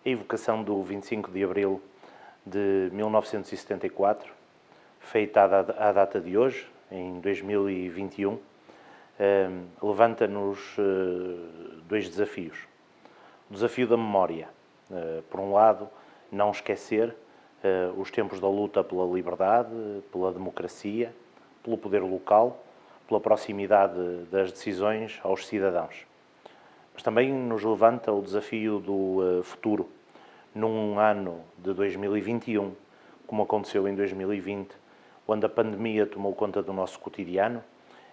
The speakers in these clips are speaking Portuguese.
a evocação do 25 de Abril de 1974, feita à data de hoje, em 2021, levanta-nos dois desafios. O desafio da memória. Por um lado, não esquecer os tempos da luta pela liberdade, pela democracia, pelo poder local, pela proximidade das decisões aos cidadãos. Mas também nos levanta o desafio do futuro. Num ano de 2021, como aconteceu em 2020, quando a pandemia tomou conta do nosso cotidiano,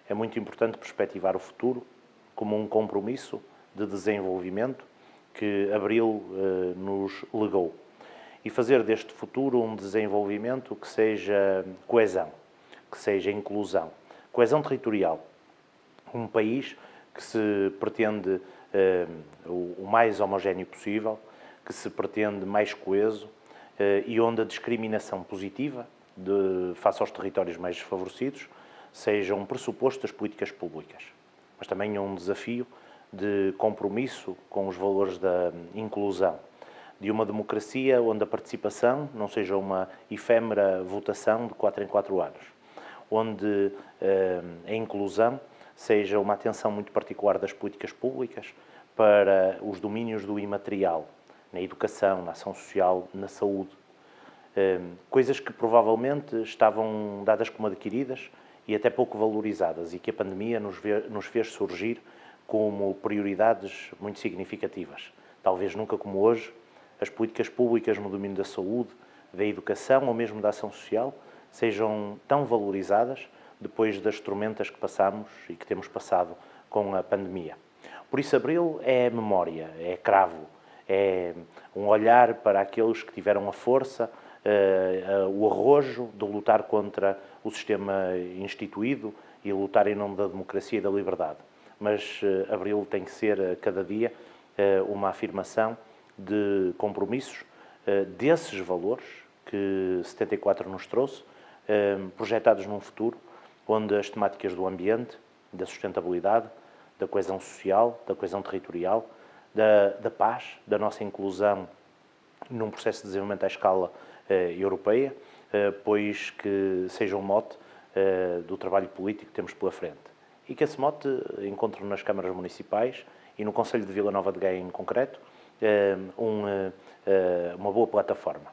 é muito importante perspectivar o futuro como um compromisso de desenvolvimento que Abril nos legou. E fazer deste futuro um desenvolvimento que seja coesão, que seja inclusão, coesão territorial. Um país que se pretende o mais homogéneo possível, que se pretende mais coeso e onde a discriminação positiva face aos territórios mais desfavorecidos seja um pressuposto das políticas públicas. Mas também é um desafio de compromisso com os valores da inclusão, de uma democracia onde a participação não seja uma efêmera votação de 4 em 4 anos, onde a inclusão seja uma atenção muito particular das políticas públicas para os domínios do imaterial, na educação, na ação social, na saúde. Coisas que provavelmente estavam dadas como adquiridas e até pouco valorizadas e que a pandemia nos fez surgir como prioridades muito significativas. Talvez nunca como hoje, as políticas públicas no domínio da saúde, da educação ou mesmo da ação social sejam tão valorizadas depois das tormentas que passamos e que temos passado com a pandemia. Por isso, Abril é memória, é cravo, é um olhar para aqueles que tiveram a força, o arrojo de lutar contra o sistema instituído e lutar em nome da democracia e da liberdade. Mas Abril tem que ser, a cada dia, uma afirmação de compromissos desses valores que 74 nos trouxe, projetados num futuro onde as temáticas do ambiente, da sustentabilidade, da coesão social, da coesão territorial, da paz, da nossa inclusão num processo de desenvolvimento à escala europeia, pois que seja um mote do trabalho político que temos pela frente. E que esse mote encontre nas câmaras municipais e no Conselho de Vila Nova de Gaia em concreto uma boa plataforma.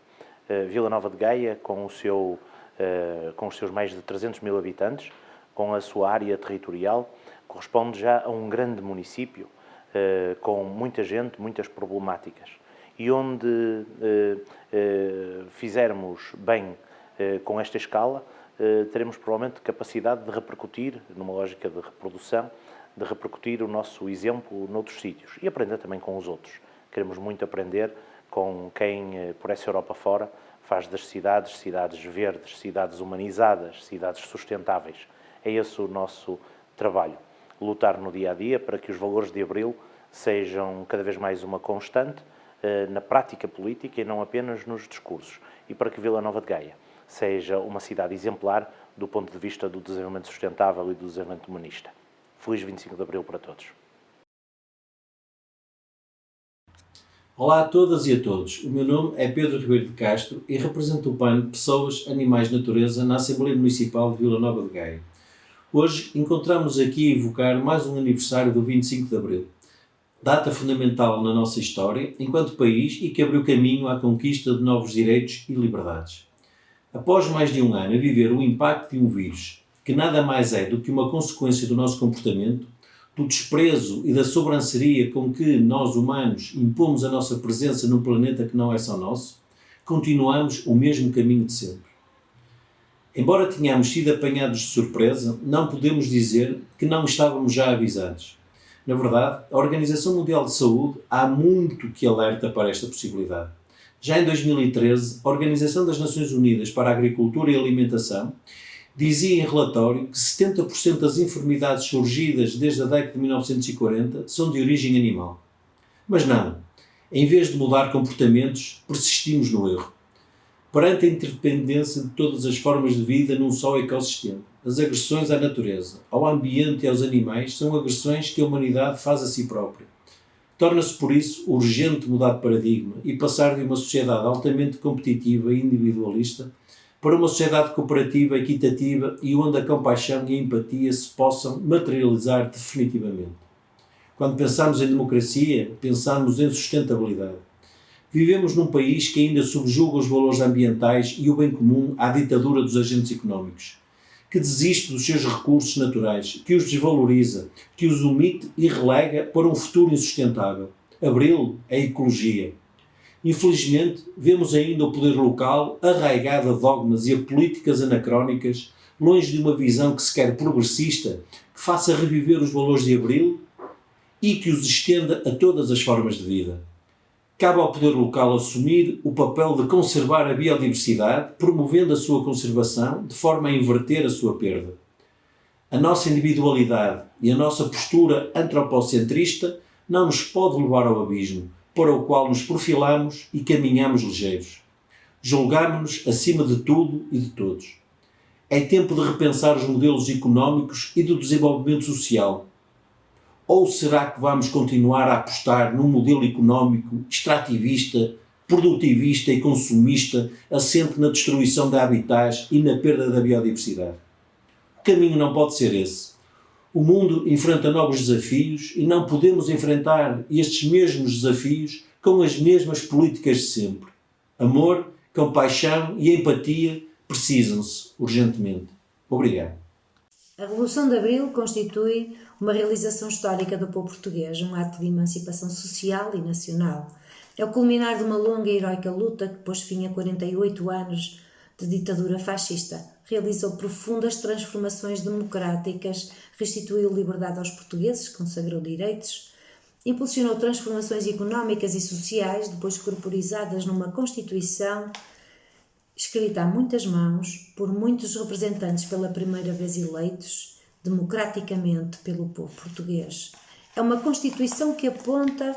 Vila Nova de Gaia, com os seus mais de 300 mil habitantes, com a sua área territorial, corresponde já a um grande município com muita gente, muitas problemáticas. E onde fizermos bem com esta escala, teremos provavelmente capacidade de repercutir, numa lógica de reprodução, de repercutir o nosso exemplo noutros sítios e aprender também com os outros. Queremos muito aprender com quem, por essa Europa fora, faz das cidades, cidades verdes, cidades humanizadas, cidades sustentáveis. É esse o nosso trabalho. Lutar no dia-a-dia para que os valores de Abril sejam cada vez mais uma constante na prática política e não apenas nos discursos. E para que Vila Nova de Gaia seja uma cidade exemplar do ponto de vista do desenvolvimento sustentável e do desenvolvimento humanista. Feliz 25 de Abril para todos. Olá a todas e a todos. O meu nome é Pedro Ribeiro de Castro e represento o PAN Pessoas, Animais, Natureza na Assembleia Municipal de Vila Nova de Gaia. Hoje encontramos aqui a evocar mais um aniversário do 25 de Abril, data fundamental na nossa história enquanto país e que abriu caminho à conquista de novos direitos e liberdades. Após mais de um ano a viver o impacto de um vírus, que nada mais é do que uma consequência do nosso comportamento, do desprezo e da sobranceria com que nós humanos impomos a nossa presença num planeta que não é só nosso, continuamos o mesmo caminho de sempre. Embora tenhamos sido apanhados de surpresa, não podemos dizer que não estávamos já avisados. Na verdade, a Organização Mundial de Saúde há muito que alerta para esta possibilidade. Já em 2013, a Organização das Nações Unidas para a Agricultura e Alimentação dizia em relatório que 70% das enfermidades surgidas desde a década de 1940 são de origem animal. Mas não, em vez de mudar comportamentos, persistimos no erro. Perante a interdependência de todas as formas de vida num só ecossistema, as agressões à natureza, ao ambiente e aos animais são agressões que a humanidade faz a si própria. Torna-se, por isso, urgente mudar de paradigma e passar de uma sociedade altamente competitiva e individualista para uma sociedade cooperativa, equitativa e onde a compaixão e a empatia se possam materializar definitivamente. Quando pensamos em democracia, pensamos em sustentabilidade. Vivemos num país que ainda subjuga os valores ambientais e o bem comum à ditadura dos agentes económicos, que desiste dos seus recursos naturais, que os desvaloriza, que os omite e relega para um futuro insustentável. Abril é ecologia. Infelizmente, vemos ainda o poder local arraigado a dogmas e a políticas anacrónicas, longe de uma visão que se quer progressista, que faça reviver os valores de Abril e que os estenda a todas as formas de vida. Cabe ao poder local assumir o papel de conservar a biodiversidade, promovendo a sua conservação, de forma a inverter a sua perda. A nossa individualidade e a nossa postura antropocentrista não nos pode levar ao abismo, para o qual nos profilamos e caminhamos ligeiros. Julgamo-nos acima de tudo e de todos. É tempo de repensar os modelos económicos e do desenvolvimento social. Ou será que vamos continuar a apostar num modelo económico extrativista, produtivista e consumista, assente na destruição de habitats e na perda da biodiversidade? O caminho não pode ser esse. O mundo enfrenta novos desafios e não podemos enfrentar estes mesmos desafios com as mesmas políticas de sempre. Amor, compaixão e empatia precisam-se urgentemente. Obrigado. A Revolução de Abril constitui uma realização histórica do povo português, um ato de emancipação social e nacional. É o culminar de uma longa e heroica luta que pôs fim a 48 anos de ditadura fascista. Realizou profundas transformações democráticas, restituiu liberdade aos portugueses, consagrou direitos, impulsionou transformações económicas e sociais, depois corporizadas numa Constituição escrita a muitas mãos, por muitos representantes pela primeira vez eleitos, democraticamente pelo povo português. É uma Constituição que aponta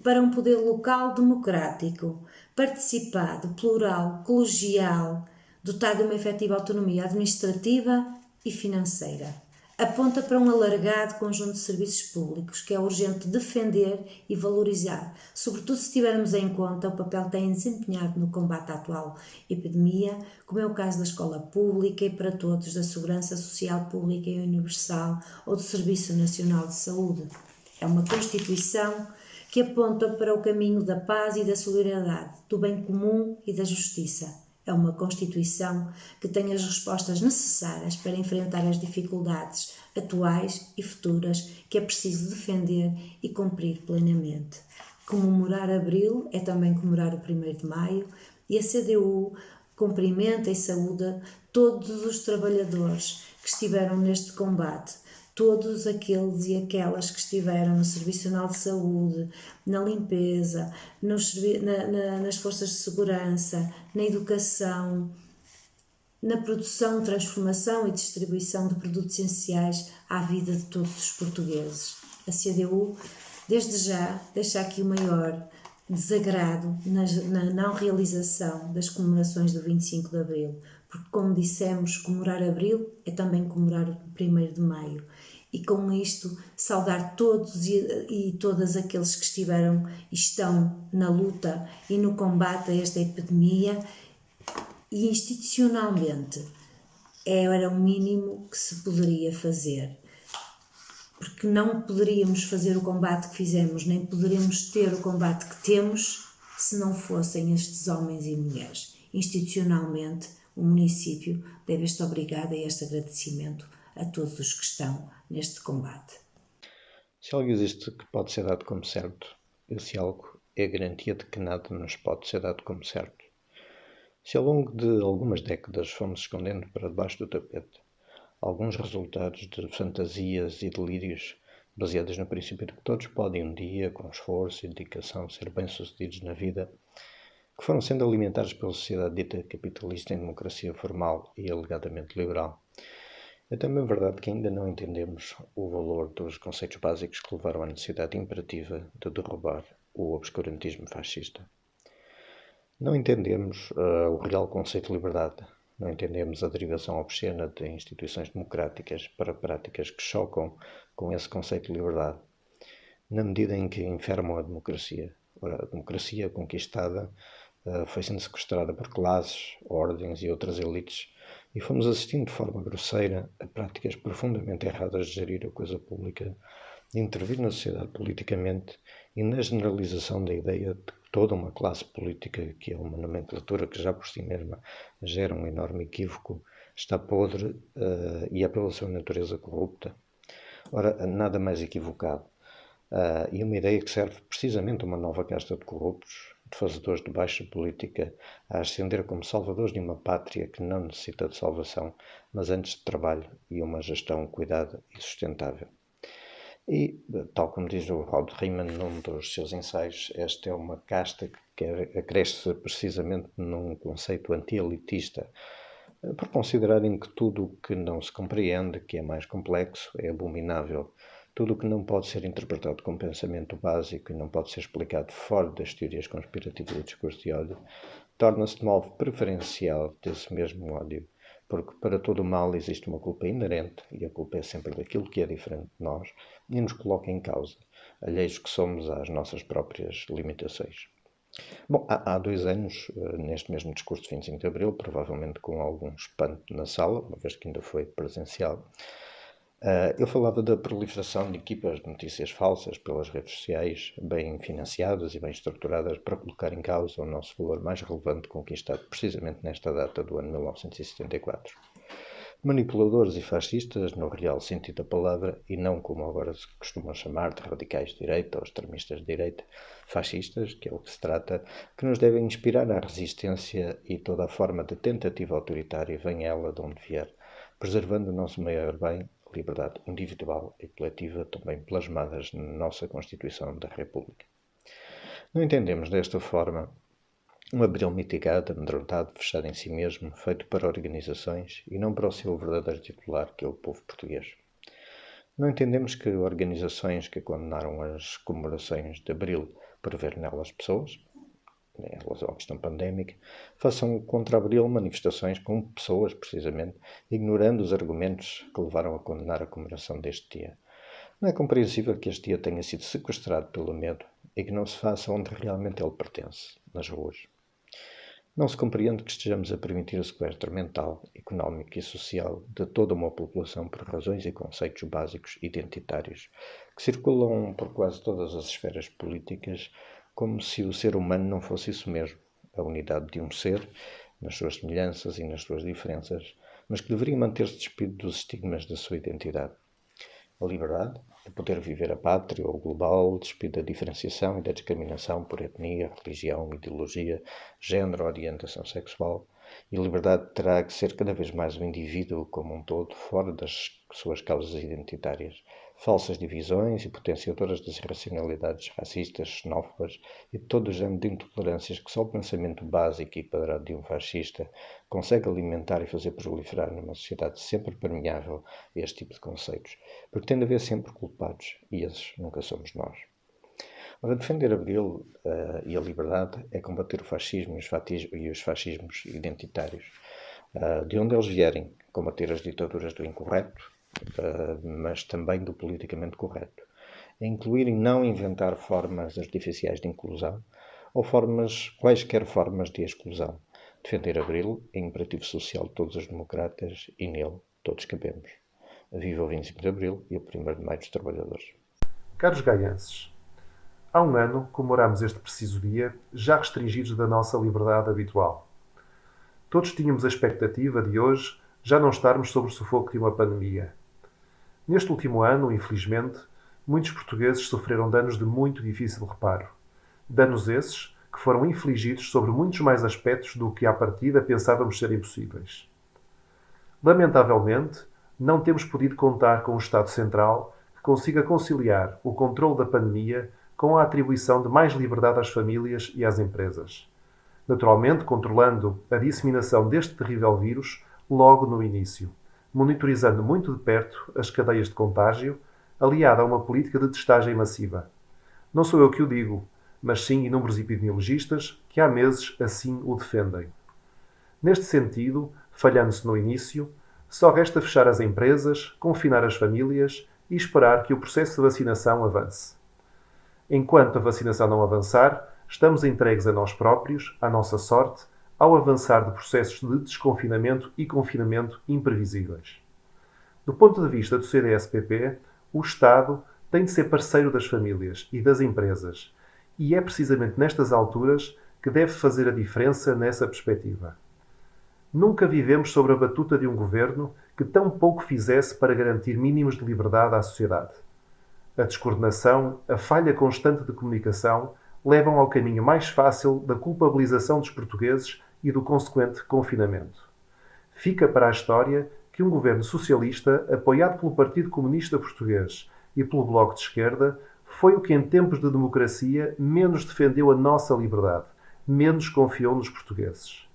para um poder local democrático, participado, plural, colegial, dotado de uma efetiva autonomia administrativa e financeira. Aponta para um alargado conjunto de serviços públicos que é urgente defender e valorizar, sobretudo se tivermos em conta o papel que têm desempenhado no combate à atual epidemia, como é o caso da escola pública e para todos, da segurança social pública e universal ou do Serviço Nacional de Saúde. É uma Constituição que aponta para o caminho da paz e da solidariedade, do bem comum e da justiça. É uma Constituição que tem as respostas necessárias para enfrentar as dificuldades atuais e futuras que é preciso defender e cumprir plenamente. Comemorar Abril é também comemorar o 1º de Maio e a CDU cumprimenta e saúda todos os trabalhadores que estiveram neste combate, todos aqueles e aquelas que estiveram no Serviço Nacional de Saúde, na limpeza, nas forças de segurança, na educação, na produção, transformação e distribuição de produtos essenciais à vida de todos os portugueses. A CDU, desde já, deixa aqui o maior desagrado na não realização das comemorações do 25 de Abril, porque, como dissemos, comemorar Abril é também comemorar o 1º de Maio. E com isto saudar todos e todas aqueles que estiveram e estão na luta e no combate a esta epidemia, e institucionalmente era o mínimo que se poderia fazer, porque não poderíamos fazer o combate que fizemos, nem poderíamos ter o combate que temos se não fossem estes homens e mulheres. Institucionalmente, o município deve estar obrigado a este agradecimento a todos os que estão neste combate. Se algo existe que pode ser dado como certo, esse algo é a garantia de que nada nos pode ser dado como certo. Se ao longo de algumas décadas fomos escondendo para debaixo do tapete alguns resultados de fantasias e delírios baseados no princípio de que todos podem um dia, com esforço e dedicação, ser bem-sucedidos na vida, que foram sendo alimentados pela sociedade dita capitalista em democracia formal e alegadamente liberal, é também verdade que ainda não entendemos o valor dos conceitos básicos que levaram à necessidade imperativa de derrubar o obscurantismo fascista. Não entendemos o real conceito de liberdade, não entendemos a derivação obscena de instituições democráticas para práticas que chocam com esse conceito de liberdade. na medida em que enfermam a democracia. Ora, a democracia conquistada foi sendo sequestrada por classes, ordens e outras elites, e fomos assistindo de forma grosseira a práticas profundamente erradas de gerir a coisa pública, de intervir na sociedade politicamente e na generalização da ideia de que toda uma classe política, que é uma nomenclatura que já por si mesma gera um enorme equívoco, está podre e é pela sua natureza corrupta. Ora, nada mais equivocado. E uma ideia que serve precisamente a uma nova casta de corruptos, de fazedores de baixa política, a ascender como salvadores de uma pátria que não necessita de salvação, mas antes de trabalho e uma gestão cuidada e sustentável. E, tal como diz o Rod Riemann num dos seus ensaios, esta é uma casta que acresce precisamente num conceito anti-elitista, por considerarem que tudo o que não se compreende, que é mais complexo, é abominável. Tudo o que não pode ser interpretado como pensamento básico e não pode ser explicado fora das teorias conspirativas do discurso de ódio, torna-se de modo preferencial desse mesmo ódio, porque para todo o mal existe uma culpa inerente, e a culpa é sempre daquilo que é diferente de nós, e nos coloca em causa, alheios que somos às nossas próprias limitações. Bom, há 2 anos, neste mesmo discurso de 25 de Abril, provavelmente com algum espanto na sala, uma vez que ainda foi presencial, eu falava da proliferação de equipas de notícias falsas pelas redes sociais, bem financiadas e bem estruturadas para colocar em causa o nosso valor mais relevante conquistado precisamente nesta data do ano 1974. Manipuladores e fascistas, no real sentido da palavra, e não como agora se costuma chamar de radicais de direita ou extremistas de direita, fascistas, que é o que se trata, que nos devem inspirar à resistência e toda a forma de tentativa autoritária, venha ela de onde vier, preservando o nosso maior bem, a liberdade individual e coletiva, também plasmadas na nossa Constituição da República. Não entendemos desta forma um Abril mitigado, amedrontado, fechado em si mesmo, feito para organizações e não para o seu verdadeiro titular, que é o povo português. Não entendemos que organizações que condenaram as comemorações de Abril por ver nelas pessoas, em relação à questão pandémica, façam contra Abril manifestações com pessoas, precisamente, ignorando os argumentos que levaram a condenar a comemoração deste dia. Não é compreensível que este dia tenha sido sequestrado pelo medo e que não se faça onde realmente ele pertence, nas ruas. Não se compreende que estejamos a permitir o sequestro mental, económico e social de toda uma população por razões e conceitos básicos identitários, que circulam por quase todas as esferas políticas, como se o ser humano não fosse isso mesmo, a unidade de um ser, nas suas semelhanças e nas suas diferenças, mas que deveria manter-se despido dos estigmas da sua identidade. A liberdade de poder viver a pátria ou global, despido da diferenciação e da discriminação por etnia, religião, ideologia, género, orientação sexual, e a liberdade terá que ser cada vez mais o indivíduo como um todo, fora das suas causas identitárias, falsas divisões e potenciadoras das irracionalidades racistas, xenófobas e de todo o género de intolerâncias que só o pensamento básico e quadrado de um fascista consegue alimentar e fazer proliferar numa sociedade sempre permeável a este tipo de conceitos, porque tem de haver sempre culpados, e esses nunca somos nós. Ora, defender Abril e a liberdade é combater o fascismo e os fascismos identitários, de onde eles vierem, combater as ditaduras do incorreto, mas também do politicamente correto, é incluir e não inventar formas artificiais de inclusão ou quaisquer formas de exclusão. Defender Abril é imperativo social de todos os democratas e nele todos cabemos. Viva o 25 de Abril e o 1º de Maio dos Trabalhadores. Caros gaienses, há um ano comemoramos este preciso dia, já restringidos da nossa liberdade habitual. Todos tínhamos a expectativa de hoje já não estarmos sob o sufoco de uma pandemia. Neste último ano, infelizmente, muitos portugueses sofreram danos de muito difícil reparo. Danos esses que foram infligidos sobre muitos mais aspectos do que à partida pensávamos serem possíveis. Lamentavelmente, não temos podido contar com um Estado Central que consiga conciliar o controle da pandemia com a atribuição de mais liberdade às famílias e às empresas. Naturalmente, controlando a disseminação deste terrível vírus logo no início, monitorizando muito de perto as cadeias de contágio, aliada a uma política de testagem massiva. Não sou eu que o digo, mas sim inúmeros epidemiologistas que há meses assim o defendem. Neste sentido, falhando-se no início, só resta fechar as empresas, confinar as famílias e esperar que o processo de vacinação avance. Enquanto a vacinação não avançar, estamos entregues a nós próprios, à nossa sorte, ao avançar de processos de desconfinamento e confinamento imprevisíveis. Do ponto de vista do CDS-PP, o Estado tem de ser parceiro das famílias e das empresas, e é precisamente nestas alturas que deve fazer a diferença nessa perspectiva. Nunca vivemos sob a batuta de um governo que tão pouco fizesse para garantir mínimos de liberdade à sociedade. A descoordenação, a falha constante de comunicação levam ao caminho mais fácil da culpabilização dos portugueses e do consequente confinamento. Fica para a história que um governo socialista, apoiado pelo Partido Comunista Português e pelo Bloco de Esquerda, foi o que em tempos de democracia menos defendeu a nossa liberdade, menos confiou nos portugueses.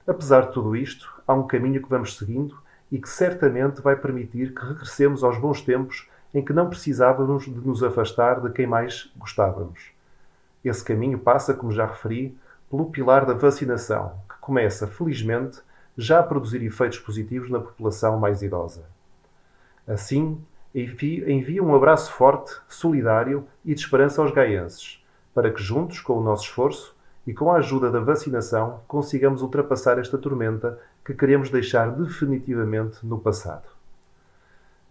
Apesar de tudo isto, há um caminho que vamos seguindo e que certamente vai permitir que regressemos aos bons tempos em que não precisávamos de nos afastar de quem mais gostávamos. Esse caminho passa, como já referi, pelo pilar da vacinação, que começa, felizmente, já a produzir efeitos positivos na população mais idosa. Assim, envio um abraço forte, solidário e de esperança aos gaenses, para que juntos, com o nosso esforço e com a ajuda da vacinação, consigamos ultrapassar esta tormenta que queremos deixar definitivamente no passado.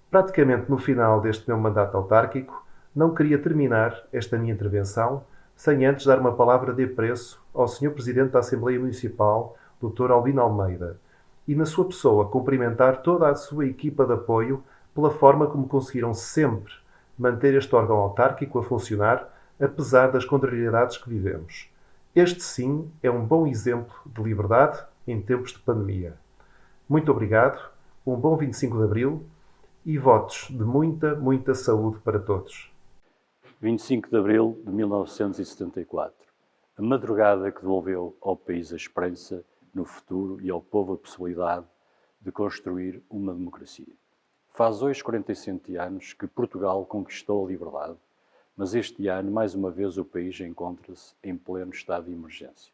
Praticamente no final deste meu mandato autárquico, não queria terminar esta minha intervenção sem antes dar uma palavra de apreço ao Sr. Presidente da Assembleia Municipal, Dr. Albino Almeida, e na sua pessoa cumprimentar toda a sua equipa de apoio pela forma como conseguiram sempre manter este órgão autárquico a funcionar, apesar das contrariedades que vivemos. Este sim é um bom exemplo de liberdade em tempos de pandemia. Muito obrigado, um bom 25 de Abril e votos de muita, muita saúde para todos. 25 de Abril de 1974. A madrugada que devolveu ao país a esperança no futuro e ao povo a possibilidade de construir uma democracia. Faz hoje 47 anos que Portugal conquistou a liberdade, mas este ano, mais uma vez, o país encontra-se em pleno estado de emergência,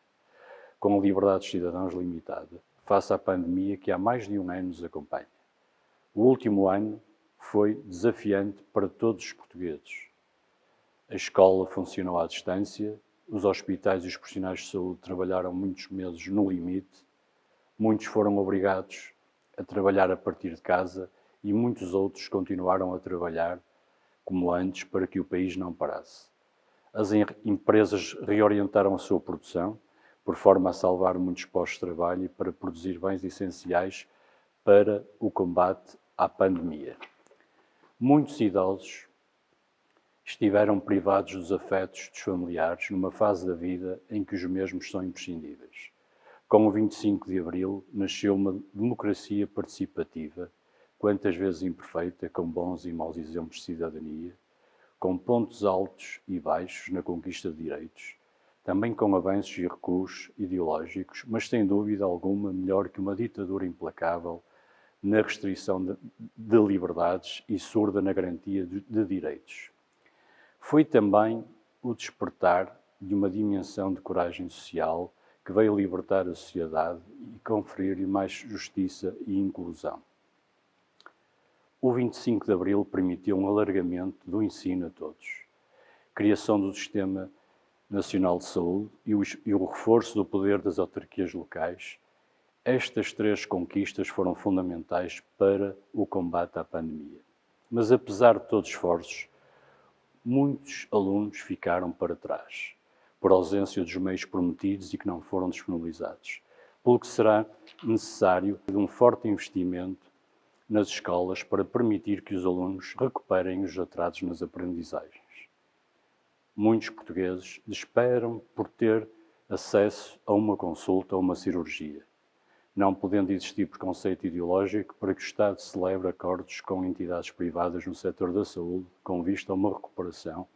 com a liberdade dos cidadãos limitada, face à pandemia que há mais de um ano nos acompanha. O último ano foi desafiante para todos os portugueses. A escola funcionou à distância, os hospitais e os profissionais de saúde trabalharam muitos meses no limite, muitos foram obrigados a trabalhar a partir de casa e muitos outros continuaram a trabalhar como antes para que o país não parasse. As empresas reorientaram a sua produção, por forma a salvar muitos postos de trabalho e para produzir bens essenciais para o combate à pandemia. Muitos idosos estiveram privados dos afetos dos familiares numa fase da vida em que os mesmos são imprescindíveis. Com o 25 de Abril nasceu uma democracia participativa, quantas vezes imperfeita, com bons e maus exemplos de cidadania, com pontos altos e baixos na conquista de direitos, também com avanços e recuos ideológicos, mas sem dúvida alguma melhor que uma ditadura implacável na restrição de liberdades e surda na garantia de direitos. Foi também o despertar de uma dimensão de coragem social que veio libertar a sociedade e conferir-lhe mais justiça e inclusão. O 25 de Abril permitiu um alargamento do ensino a todos, criação do Sistema Nacional de Saúde e o reforço do poder das autarquias locais. Estas três conquistas foram fundamentais para o combate à pandemia. Mas apesar de todos os esforços, muitos alunos ficaram para trás, por ausência dos meios prometidos e que não foram disponibilizados, pelo que será necessário um forte investimento nas escolas para permitir que os alunos recuperem os atrasos nas aprendizagens. Muitos portugueses esperam por ter acesso a uma consulta ou uma cirurgia, não podendo existir preconceito ideológico para que o Estado celebre acordos com entidades privadas no setor da saúde com vista a uma recuperação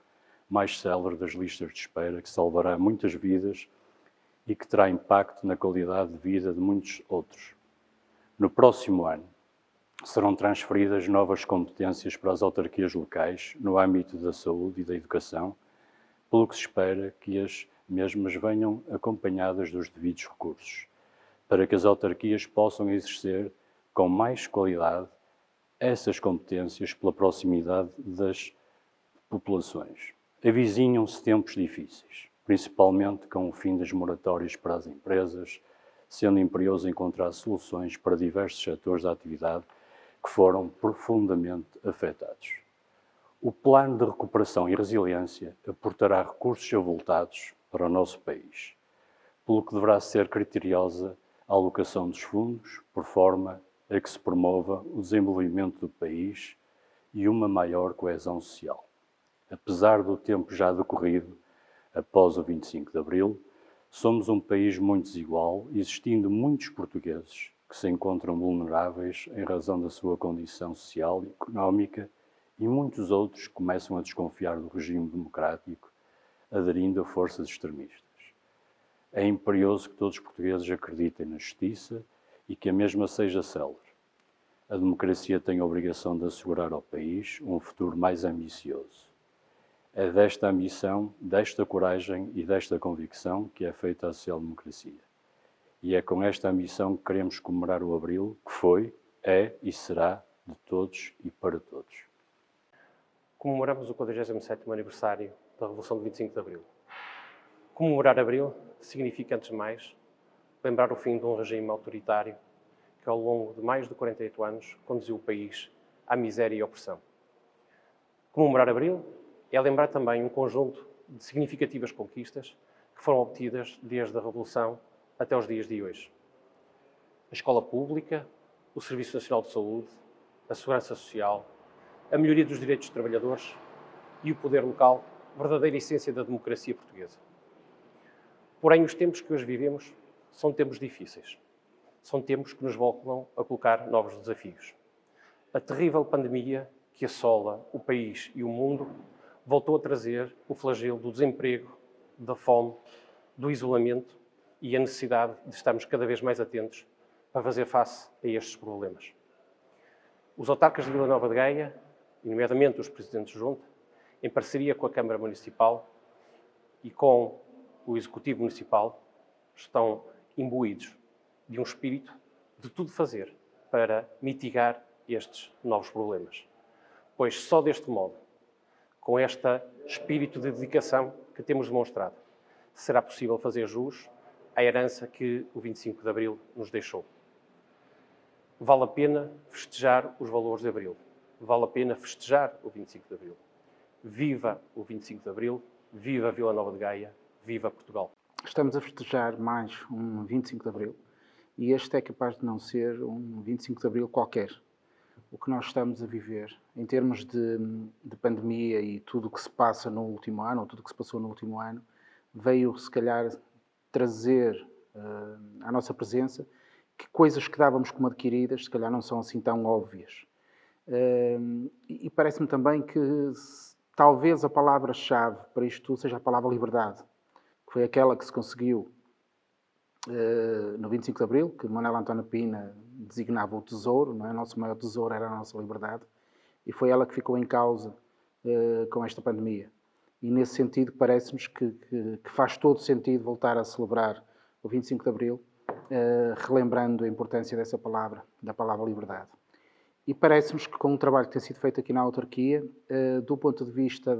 mais célere das listas de espera que salvará muitas vidas e que terá impacto na qualidade de vida de muitos outros. No próximo ano, serão transferidas novas competências para as autarquias locais no âmbito da saúde e da educação, pelo que se espera que as mesmas venham acompanhadas dos devidos recursos, para que as autarquias possam exercer com mais qualidade essas competências pela proximidade das populações. Avizinham-se tempos difíceis, principalmente com o fim das moratórias para as empresas, sendo imperioso encontrar soluções para diversos setores da atividade que foram profundamente afetados. O Plano de Recuperação e Resiliência aportará recursos avultados para o nosso país, pelo que deverá ser criteriosa a alocação dos fundos, por forma a que se promova o desenvolvimento do país e uma maior coesão social. Apesar do tempo já decorrido após o 25 de Abril, somos um país muito desigual, existindo muitos portugueses que se encontram vulneráveis em razão da sua condição social e económica e muitos outros começam a desconfiar do regime democrático, aderindo a forças extremistas. É imperioso que todos os portugueses acreditem na justiça e que a mesma seja célere. A democracia tem a obrigação de assegurar ao país um futuro mais ambicioso. É desta ambição, desta coragem e desta convicção que é feita a social-democracia. E é com esta ambição que queremos comemorar o Abril, que foi, é e será de todos e para todos. Comemoramos o 47º aniversário da Revolução de 25 de Abril. Comemorar Abril significa, antes de mais, lembrar o fim de um regime autoritário que, ao longo de mais de 48 anos, conduziu o país à miséria e opressão. Comemorar Abril é lembrar também um conjunto de significativas conquistas que foram obtidas desde a Revolução até os dias de hoje. A escola pública, o Serviço Nacional de Saúde, a segurança social, a melhoria dos direitos dos trabalhadores e o poder local, verdadeira essência da democracia portuguesa. Porém, os tempos que hoje vivemos são tempos difíceis. São tempos que nos voltam a colocar novos desafios. A terrível pandemia que assola o país e o mundo voltou a trazer o flagelo do desemprego, da fome, do isolamento e a necessidade de estarmos cada vez mais atentos para fazer face a estes problemas. Os autarcas de Vila Nova de Gaia, e nomeadamente os presidentes de junta, em parceria com a Câmara Municipal e com o Executivo Municipal, estão imbuídos de um espírito de tudo fazer para mitigar estes novos problemas. Pois só deste modo, com este espírito de dedicação que temos demonstrado, será possível fazer jus à herança que o 25 de Abril nos deixou. Vale a pena festejar os valores de Abril. Vale a pena festejar o 25 de Abril. Viva o 25 de Abril, viva Vila Nova de Gaia, viva Portugal. Estamos a festejar mais um 25 de Abril e este é capaz de não ser um 25 de Abril qualquer. O que nós estamos a viver em termos de pandemia e tudo o que se passa no último ano, ou tudo o que se passou no último ano, veio, se calhar, trazer à nossa presença que coisas que dávamos como adquiridas, se calhar não são assim tão óbvias. E parece-me também que talvez a palavra-chave para isto tudo seja a palavra liberdade, que foi aquela que se conseguiu no 25 de Abril, que Manuel António Pina designava o tesouro, não é? O nosso maior tesouro era a nossa liberdade, e foi ela que ficou em causa com esta pandemia. E nesse sentido parece-nos que faz todo sentido voltar a celebrar o 25 de Abril, relembrando a importância dessa palavra, da palavra liberdade. E parece-nos que com o trabalho que tem sido feito aqui na autarquia, do ponto de vista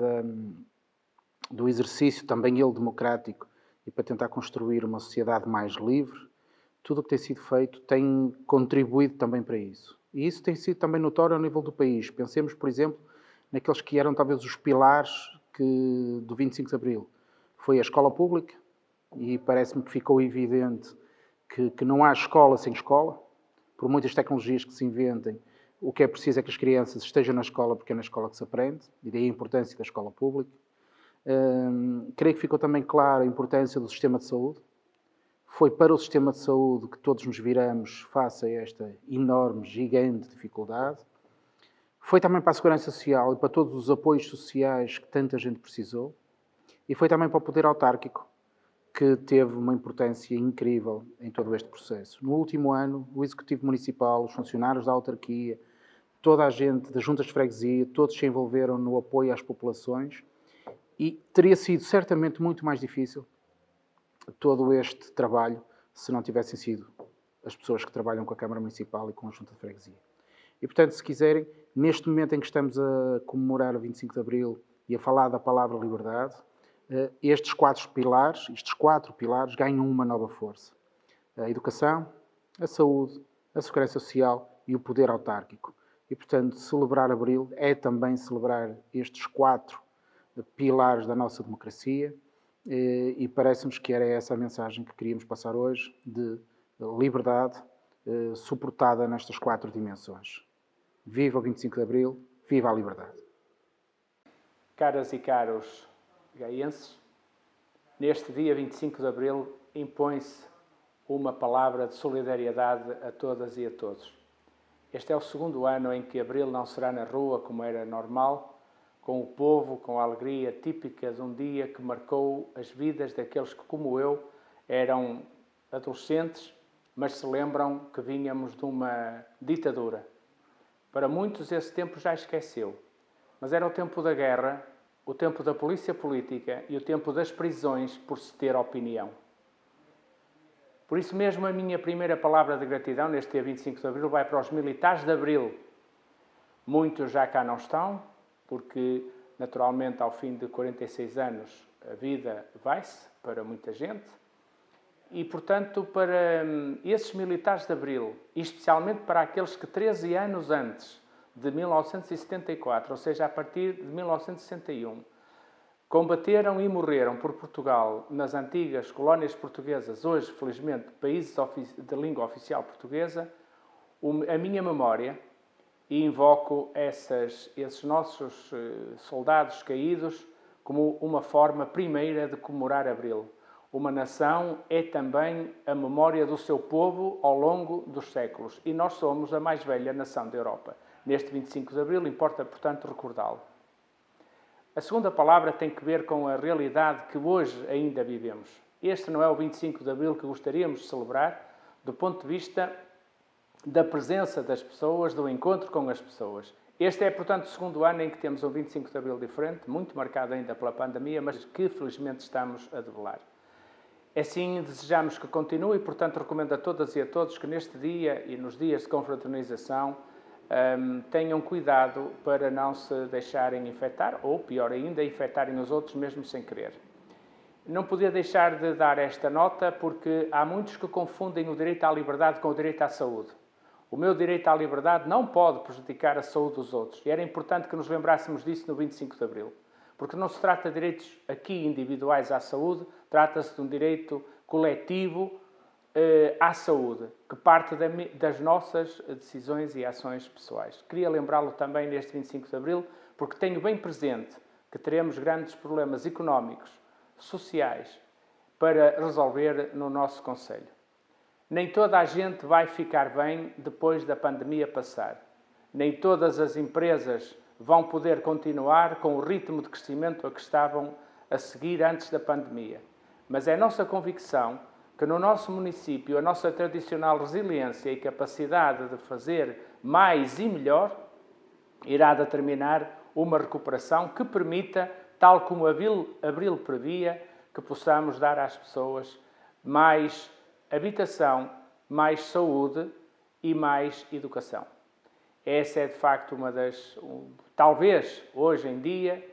do exercício também ele democrático e para tentar construir uma sociedade mais livre, tudo o que tem sido feito tem contribuído também para isso. E isso tem sido também notório ao nível do país. Pensemos, por exemplo, naqueles que eram talvez os pilares do 25 de Abril. Foi a escola pública e parece-me que ficou evidente que não há escola sem escola. Por muitas tecnologias que se inventem, o que é preciso é que as crianças estejam na escola, porque é na escola que se aprende, e daí a importância da escola pública. Creio que ficou também clara a importância do sistema de saúde. Foi para o sistema de saúde que todos nos viramos face a esta enorme, gigante dificuldade. Foi também para a segurança social e para todos os apoios sociais que tanta gente precisou. E foi também para o poder autárquico, que teve uma importância incrível em todo este processo. No último ano, o Executivo Municipal, os funcionários da autarquia, toda a gente das juntas de freguesia, todos se envolveram no apoio às populações e teria sido certamente muito mais difícil todo este trabalho se não tivessem sido as pessoas que trabalham com a Câmara Municipal e com a Junta de Freguesia. E, portanto, se quiserem, neste momento em que estamos a comemorar o 25 de Abril e a falar da palavra liberdade, estes quatro pilares ganham uma nova força. A educação, a saúde, a segurança social e o poder autárquico. E, portanto, celebrar Abril é também celebrar estes quatro pilares da nossa democracia e parece-nos que era essa a mensagem que queríamos passar hoje, de liberdade suportada nestas quatro dimensões. Viva o 25 de Abril, viva a liberdade! Caras e caros gaenses, neste dia 25 de Abril impõe-se uma palavra de solidariedade a todas e a todos. Este é o segundo ano em que Abril não será na rua como era normal, com o povo, com a alegria típica de um dia que marcou as vidas daqueles que, como eu, eram adolescentes, mas se lembram que vínhamos de uma ditadura. Para muitos esse tempo já esqueceu, mas era o tempo da guerra, o tempo da polícia política e o tempo das prisões por se ter opinião. Por isso mesmo a minha primeira palavra de gratidão neste dia 25 de Abril vai para os militares de Abril. Muitos já cá não estão, porque naturalmente ao fim de 46 anos a vida vai-se para muita gente. E, portanto, para esses militares de Abril, e especialmente para aqueles que 13 anos antes de 1974, ou seja, a partir de 1961, combateram e morreram por Portugal nas antigas colónias portuguesas, hoje, felizmente, países de língua oficial portuguesa, a minha memória, e invoco esses nossos soldados caídos como uma forma primeira de comemorar Abril. Uma nação é também a memória do seu povo ao longo dos séculos. E nós somos a mais velha nação da Europa. Neste 25 de Abril importa, portanto, recordá-lo. A segunda palavra tem que ver com a realidade que hoje ainda vivemos. Este não é o 25 de Abril que gostaríamos de celebrar do ponto de vista da presença das pessoas, do encontro com as pessoas. Este é, portanto, o segundo ano em que temos um 25 de Abril diferente, muito marcado ainda pela pandemia, mas que felizmente estamos a debelar. Assim, desejamos que continue e, portanto, recomendo a todas e a todos que neste dia e nos dias de confraternização tenham cuidado para não se deixarem infectar, ou, pior ainda, infectarem os outros mesmo sem querer. Não podia deixar de dar esta nota porque há muitos que confundem o direito à liberdade com o direito à saúde. O meu direito à liberdade não pode prejudicar a saúde dos outros. E era importante que nos lembrássemos disso no 25 de Abril. Porque não se trata de direitos aqui individuais à saúde, trata-se de um direito coletivo à saúde, que parte das nossas decisões e ações pessoais. Queria lembrá-lo também neste 25 de Abril, porque tenho bem presente que teremos grandes problemas económicos, sociais, para resolver no nosso concelho. Nem toda a gente vai ficar bem depois da pandemia passar. Nem todas as empresas vão poder continuar com o ritmo de crescimento a que estavam a seguir antes da pandemia. Mas é nossa convicção que no nosso município a nossa tradicional resiliência e capacidade de fazer mais e melhor irá determinar uma recuperação que permita, tal como Abril previa, que possamos dar às pessoas mais habitação, mais saúde e mais educação. Essa é, de facto, talvez, hoje em dia,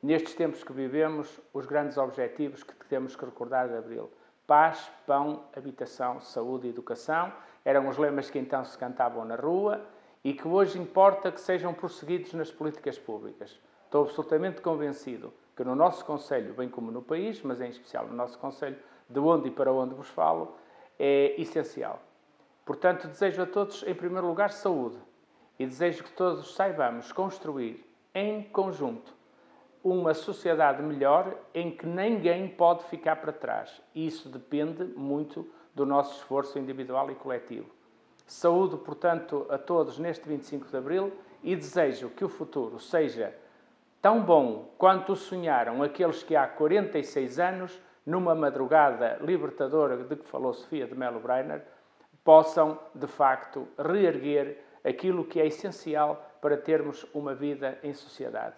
nestes tempos que vivemos, os grandes objetivos que temos que recordar de Abril. Paz, pão, habitação, saúde e educação eram os lemas que então se cantavam na rua e que hoje importa que sejam prosseguidos nas políticas públicas. Estou absolutamente convencido que no nosso concelho, bem como no país, mas em especial no nosso concelho, de onde e para onde vos falo, é essencial. Portanto, desejo a todos, em primeiro lugar, saúde. E desejo que todos saibamos construir, em conjunto, uma sociedade melhor em que ninguém pode ficar para trás. E isso depende muito do nosso esforço individual e coletivo. Saúde, portanto, a todos neste 25 de Abril e desejo que o futuro seja tão bom quanto sonharam aqueles que há 46 anos, numa madrugada libertadora de que falou Sofia de Mello Breiner, possam, de facto, reerguer aquilo que é essencial para termos uma vida em sociedade.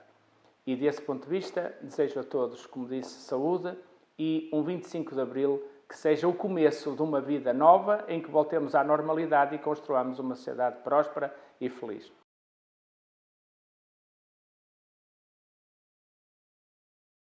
E, desse ponto de vista, desejo a todos, como disse, saúde e um 25 de Abril que seja o começo de uma vida nova em que voltemos à normalidade e construamos uma sociedade próspera e feliz.